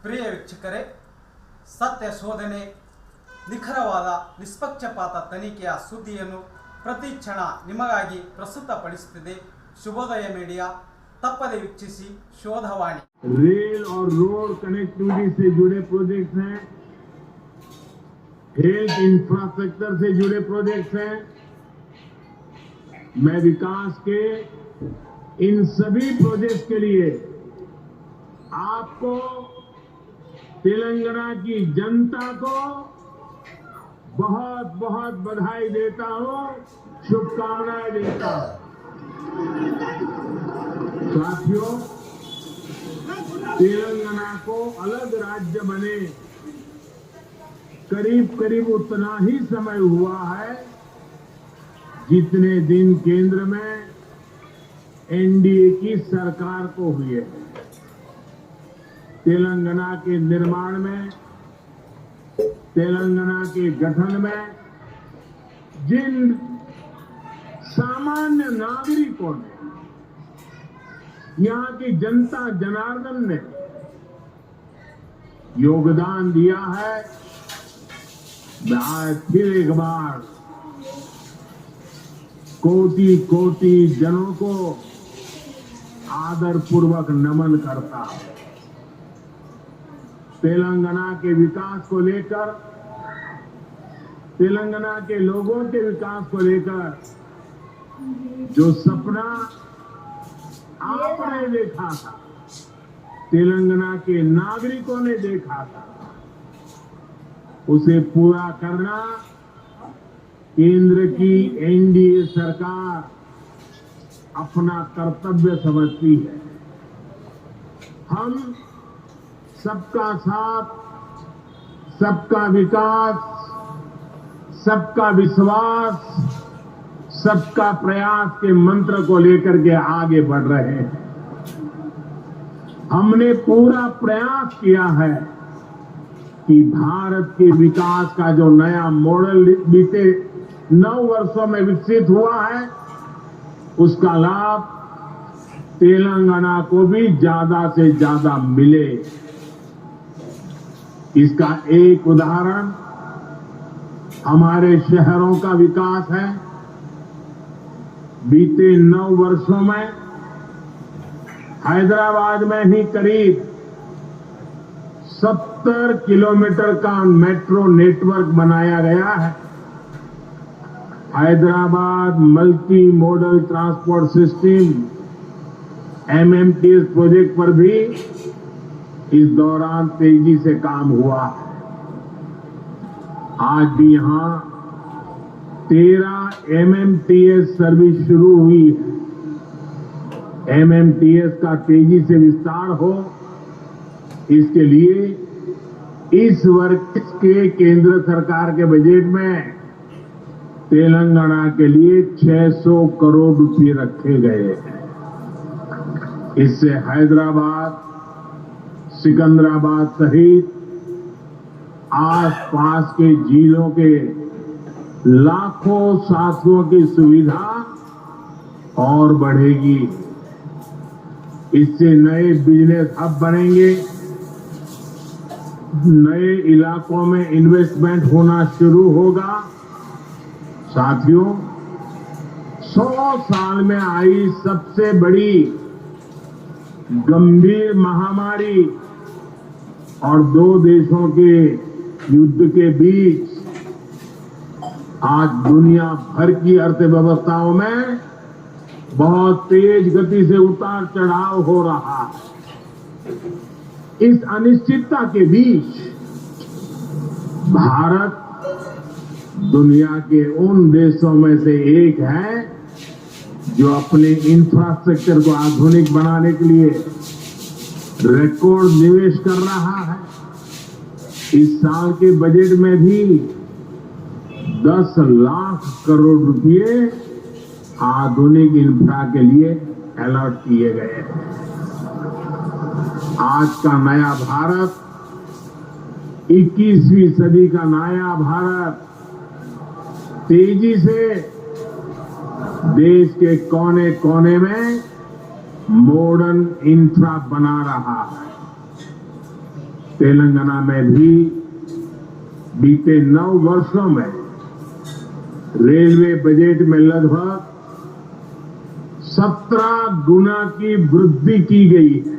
ಪ್ರಿಯ ವೀಕ್ಷಕರೇ, ಸತ್ಯ ಶೋಧನೆ, ನಿಖರವಾದ ನಿಷ್ಪಕ್ಷಪಾತ ತನಿಖೆಯ ಸುದ್ದಿಯನ್ನು ಪ್ರತಿ ಕ್ಷಣ ನಿಮಗಾಗಿ ಪ್ರಸ್ತುತಪಡಿಸುತ್ತಿದೆ ಶುಭೋದಯ ಮೀಡಿಯಾ. ತಪ್ಪದೆ ವೀಕ್ಷಿಸಿ ಶೋಧವಾಣಿ. रेल और रोड कनेक्टिविटी से जुड़े प्रोजेक्ट्स हैं, हेल्थ इंफ्रास्ट्रक्चर से जुड़े प्रोजेक्ट्स हैं। मैं विकास के इन सभी प्रोजेक्ट्स के लिए आपको, तेलंगाना की जनता को बहुत बहुत बधाई देता हूं, शुभकामनाएं देता हूं। साथियों, तेलंगाना को अलग राज्य बने करीब करीब उतना ही समय हुआ है जितने दिन केंद्र में एनडीए की सरकार को हुए। तेलंगाना के निर्माण में, तेलंगाना के गठन में जिन सामान्य नागरिकों ने, यहाँ की जनता जनार्दन ने योगदान दिया है, मैं आज फिर एक बार कोटि कोटि जनों को आदर पूर्वक नमन करता हूं। तेलंगाना के विकास को लेकर, तेलंगाना के लोगों के विकास को लेकर जो सपना आपने देखा था, तेलंगाना के नागरिकों ने देखा था, उसे पूरा करना केंद्र की एनडीए सरकार अपना कर्तव्य समझती है। हम सबका साथ, सबका विकास, सबका विश्वास, सबका प्रयास के मंत्र को लेकर के आगे बढ़ रहे हैं। हमने पूरा प्रयास किया है कि भारत के विकास का जो नया मॉडल बीते 9 वर्षों में विकसित हुआ है, उसका लाभ तेलंगाना को भी ज्यादा से ज्यादा मिले। इसका एक उदाहरण हमारे शहरों का विकास है। बीते 9 वर्षों में हैदराबाद में ही करीब 70 किलोमीटर का मेट्रो नेटवर्क बनाया गया है। Hyderabad multi modal transport system MMTS project पर भी इस दौरान तेजी से काम हुआ है। आज भी यहां 13 एमएमटीएस सर्विस शुरू हुई है। एमएमटीएस का तेजी से विस्तार हो, इसके लिए इस वर्ष के केंद्र सरकार के बजट में तेलंगाना के लिए 600 करोड़ रुपए रखे गए हैं। इससे हैदराबाद, सिकंदराबाद सहित आसपास के जिलों के लाखों साथियों की सुविधा और बढ़ेगी। इससे नए बिजनेस हब बनेंगे, नए इलाकों में इन्वेस्टमेंट होना शुरू होगा। साथियों, 100 साल में आई सबसे बड़ी गंभीर महामारी और 2 देशों के युद्ध के बीच आज दुनिया भर की अर्थव्यवस्थाओं में बहुत तेज गति से उतार चढ़ाव हो रहा है। इस अनिश्चितता के बीच भारत दुनिया के उन देशों में से एक है जो अपने इंफ्रास्ट्रक्चर को आधुनिक बनाने के लिए रिकॉर्ड निवेश कर रहा है। इस साल के बजट में भी 10 लाख करोड़ रुपए आधुनिक इंफ्रा के लिए अलॉट किए गए हैं। आज का नया भारत, 21वीं सदी का नया भारत तेजी से देश के कोने कोने में मॉडर्न इंफ्रा बना रहा है। तेलंगाना में भी बीते 9 वर्षों में रेलवे बजट में लगभग 17 गुना की वृद्धि की गई है।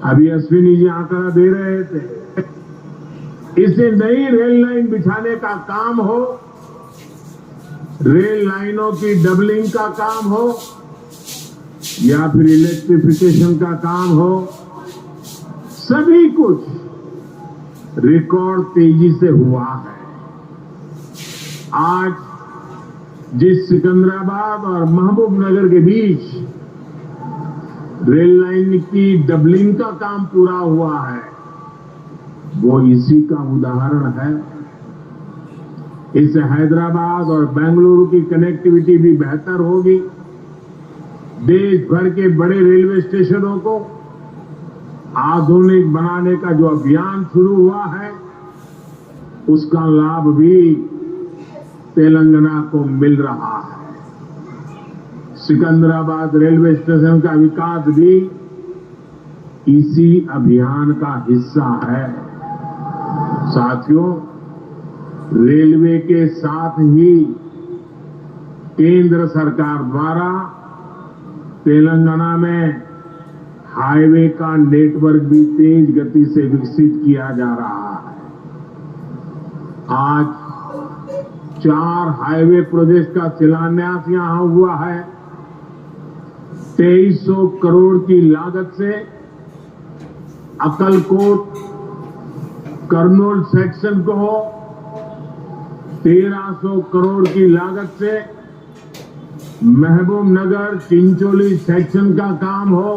अभी अश्विनी जी आंकड़ा दे रहे थे। इसे नई रेल लाइन बिछाने का काम हो, रेल लाइनों की डबलिंग का काम हो या फिर इलेक्ट्रिफिकेशन का काम हो, सभी कुछ रिकॉर्ड तेजी से हुआ है। आज जिस सिकंदराबाद और महबूबनगर के बीच रेल लाइन की डबलिंग का काम पूरा हुआ है, वो इसी का उदाहरण है। इससे हैदराबाद और बेंगलुरु की कनेक्टिविटी भी बेहतर होगी। देश भर के बड़े रेलवे स्टेशनों को आधुनिक बनाने का जो अभियान शुरू हुआ है, उसका लाभ भी तेलंगाना को मिल रहा है। सिकंदराबाद रेलवे स्टेशन का विकास भी इसी अभियान का हिस्सा है। साथियों, रेलवे के साथ ही केंद्र सरकार द्वारा तेलंगाना में हाईवे का नेटवर्क भी तेज गति से विकसित किया जा रहा है। आज 4 हाईवे प्रोजेक्ट का शिलान्यास यहां हुआ है। 2300 करोड़ की लागत से अक्कलकोट कर्नूल सेक्शन को हो, 1300 करोड़ की लागत से महबूबनगर चिंचोली सेक्शन का काम हो,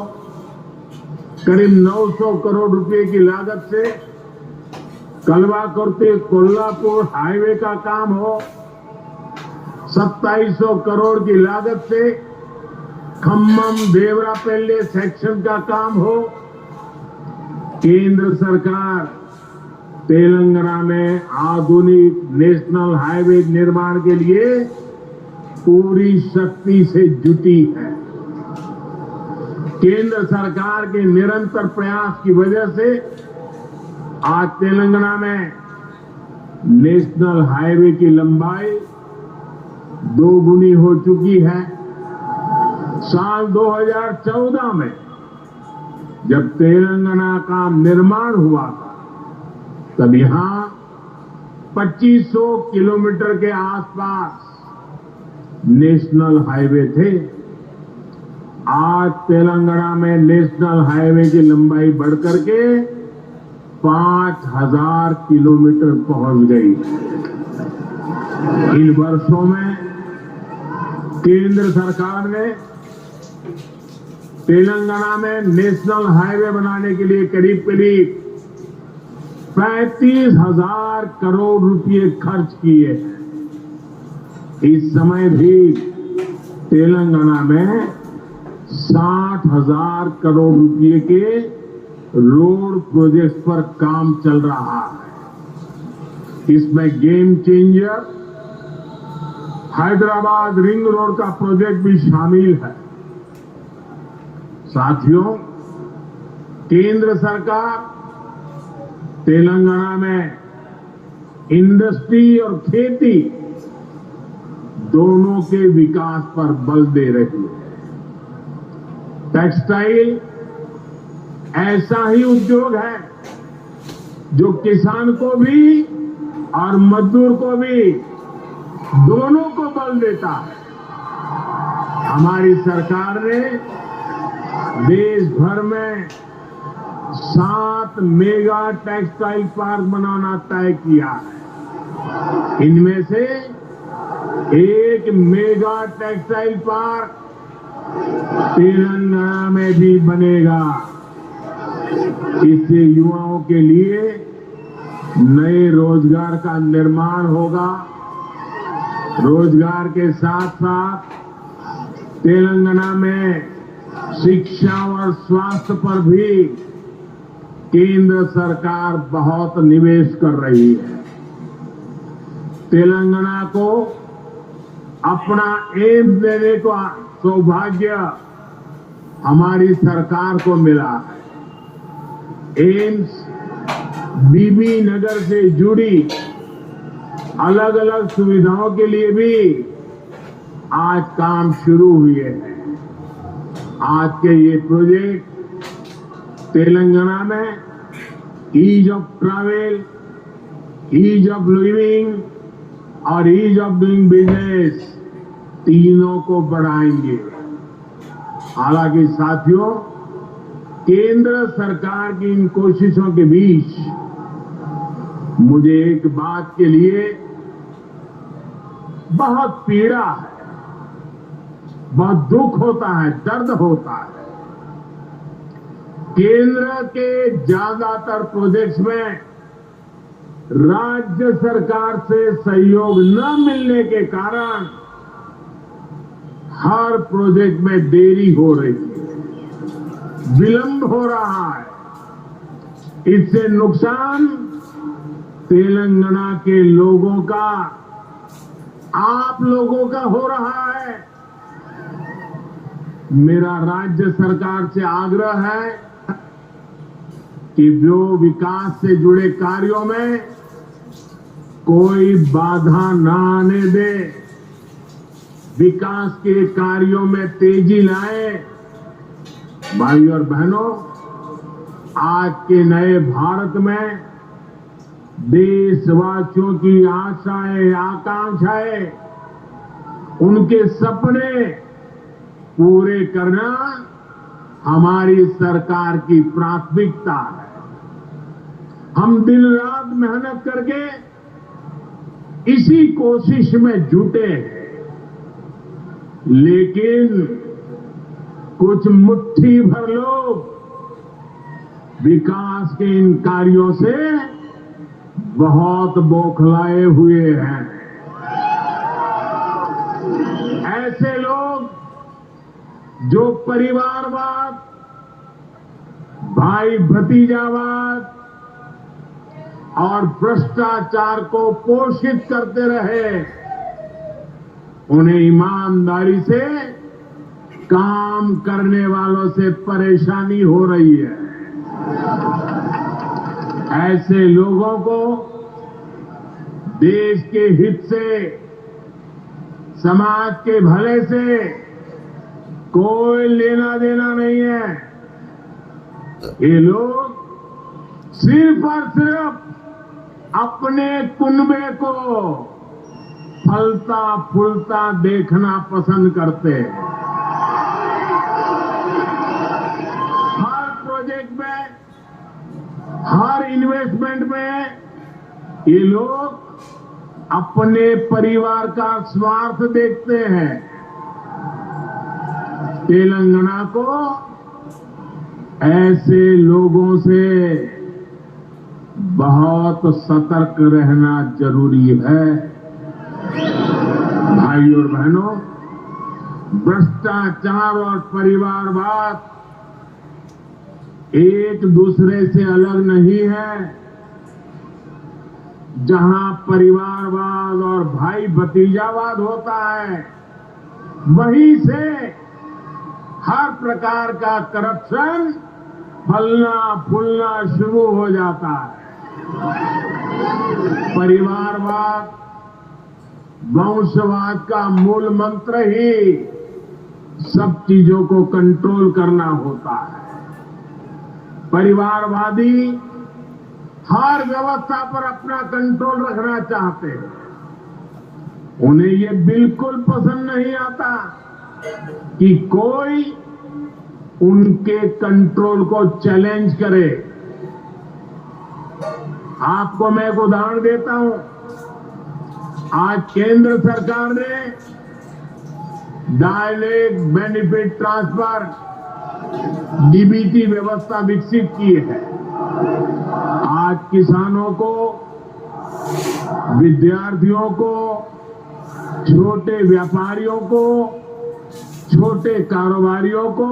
करीब 900 करोड़ रुपए की लागत से कलवाकुर्ती कोल्हापुर हाईवे का काम हो, 2700 करोड़ की लागत से खम्मम देवरापल्ली सेक्शन का काम हो। केंद्र सरकार तेलंगाना में आधुनिक नेशनल हाईवे निर्माण के लिए पूरी शक्ति से जुटी है। केंद्र सरकार के निरंतर प्रयास की वजह से आज तेलंगाना में नेशनल हाईवे की लंबाई 2 गुनी हो चुकी है। साल 2014 में जब तेलंगाना का निर्माण हुआ था, तब यहां 2500 किलोमीटर के आसपास नेशनल हाईवे थे। आज तेलंगाना में नेशनल हाईवे की लंबाई बढ़कर के 5000 किलोमीटर पहुंच गई। इन वर्षों में केंद्र सरकार ने तेलंगाना में नेशनल हाईवे बनाने के लिए करीब 35,000 करोड़ रुपए खर्च किए हैं। इस समय भी तेलंगाना में 60,000 करोड़ रुपए के रोड प्रोजेक्ट पर काम चल रहा है। इसमें game changer Hyderabad ring road का प्रोजेक्ट भी शामिल है। साथियों, केंद्र सरकार तेलंगाना में इंडस्ट्री और खेती दोनों के विकास पर बल दे रही है। टेक्सटाइल ऐसा ही उद्योग है जो किसान को भी और मजदूर को भी, दोनों को बल देता है। हमारी सरकार ने देश भर में 7 मेगा टेक्सटाइल पार्क बनाना तय किया है। इनमें से एक मेगा टेक्सटाइल पार्क तेलंगाना में भी बनेगा। इससे युवाओं के लिए नए रोजगार का निर्माण होगा। रोजगार के साथ साथ तेलंगाना में शिक्षा और स्वास्थ्य पर भी केंद्र सरकार बहुत निवेश कर रही है। तेलंगाना को अपना एम्स देने का सौभाग्य हमारी सरकार को मिला है। एम्स बीबी नगर से जुड़ी अलग अलग सुविधाओं के लिए भी आज काम शुरू हुए हैं। आज के ये प्रोजेक्ट तेलंगाना में ease of travel, ease of living और ईज ऑफ डूइंग बिजनेस तीनों को बढ़ाएंगे। हालांकि साथियों, केंद्र सरकार की इन कोशिशों के बीच मुझे एक बात के लिए बहुत पीड़ा है, बहुत दुख होता है, दर्द होता है। केंद्र के ज्यादातर प्रोजेक्ट्स में राज्य सरकार से सहयोग न मिलने के कारण हर प्रोजेक्ट में देरी हो रही है, विलंब हो रहा है। इससे नुकसान तेलंगाना के लोगों का, आप लोगों का हो रहा है। मेरा राज्य सरकार से आग्रह है कि वो विकास से जुड़े कार्यों में कोई बाधा न आने दे, विकास के कार्यों में तेजी लाए। भाई और बहनों, आज के नए भारत में देशवासियों की आशाएं, आकांक्षाएं, उनके सपने पूरे करना हमारी सरकार की प्राथमिकता है। हम दिन रात मेहनत करके इसी कोशिश में जुटे हैं, लेकिन कुछ मुट्ठी भर लोग विकास के इन कार्यों से बहुत बौखलाए हुए हैं। ऐसे लोग जो परिवारवाद, भाई भतीजावाद और भ्रष्टाचार को पोषित करते रहे, उन्हें ईमानदारी से काम करने वालों से परेशानी हो रही है। ऐसे लोगों को देश के हित से, समाज के भले से कोई लेना देना नहीं है। ये लोग सिर्फ और सिर्फ अपने कुनबे को फलता फूलता देखना पसंद करते हैं। हर प्रोजेक्ट में, हर इन्वेस्टमेंट में ये लोग अपने परिवार का स्वार्थ देखते हैं। तेलंगाना को ऐसे लोगों से बहुत सतर्क रहना जरूरी है। भाई और बहनों, भ्रष्टाचार और परिवारवाद एक दूसरे से अलग नहीं है। जहां परिवारवाद और भाई भतीजावाद होता है, वहीं से हर प्रकार का करप्शन फलना फूलना शुरू हो जाता है। परिवारवाद, वंशवाद का मूल मंत्र ही सब चीजों को कंट्रोल करना होता है। परिवारवादी हर व्यवस्था पर अपना कंट्रोल रखना चाहते हैं। उन्हें ये बिल्कुल पसंद नहीं आता कि कोई उनके कंट्रोल को चैलेंज करे। आपको मैं एक उदाहरण देता हूं। आज केंद्र सरकार ने डायरेक्ट बेनिफिट ट्रांसफर डीबीटी व्यवस्था विकसित की है। आज किसानों को, विद्यार्थियों को, छोटे व्यापारियों को, छोटे कारोबारियों को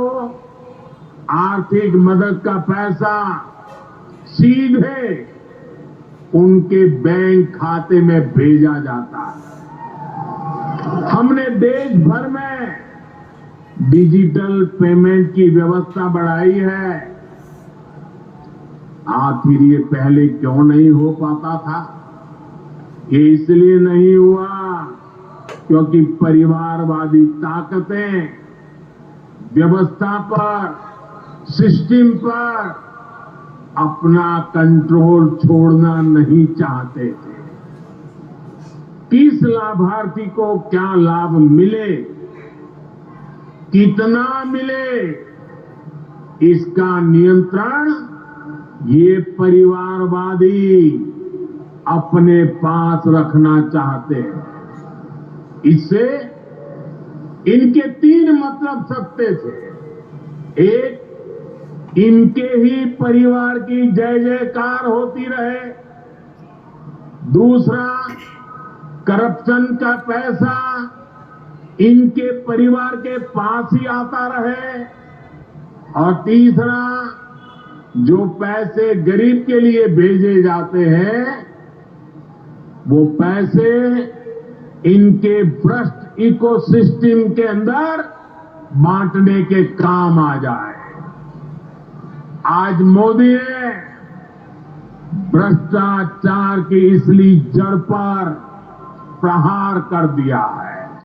आर्थिक मदद का पैसा सीधे उनके बैंक खाते में भेजा जाता है। हमने देश भर में डिजिटल पेमेंट की व्यवस्था बढ़ाई है। आखिर ये पहले क्यों नहीं हो पाता था? ये इसलिए नहीं हुआ क्योंकि परिवारवादी ताकतें व्यवस्था पर, सिस्टम पर अपना कंट्रोल छोड़ना नहीं चाहते थे। किस लाभार्थी को क्या लाभ मिले, कितना मिले, इसका नियंत्रण ये परिवारवादी अपने पास रखना चाहते हैं। इससे इनके 3 मतलब सकते थे। एक, इनके ही परिवार की जय जयकार होती रहे। दूसरा, करप्शन का पैसा इनके परिवार के पास ही आता रहे। और तीसरा, जो पैसे गरीब के लिए भेजे जाते हैं वो पैसे इनके भ्रष्ट इकोसिस्टम के अंदर बांटने के काम आ जाए। आज मोदी ने भ्रष्टाचार की इसलिए जड़ पर प्रहार कर दिया है।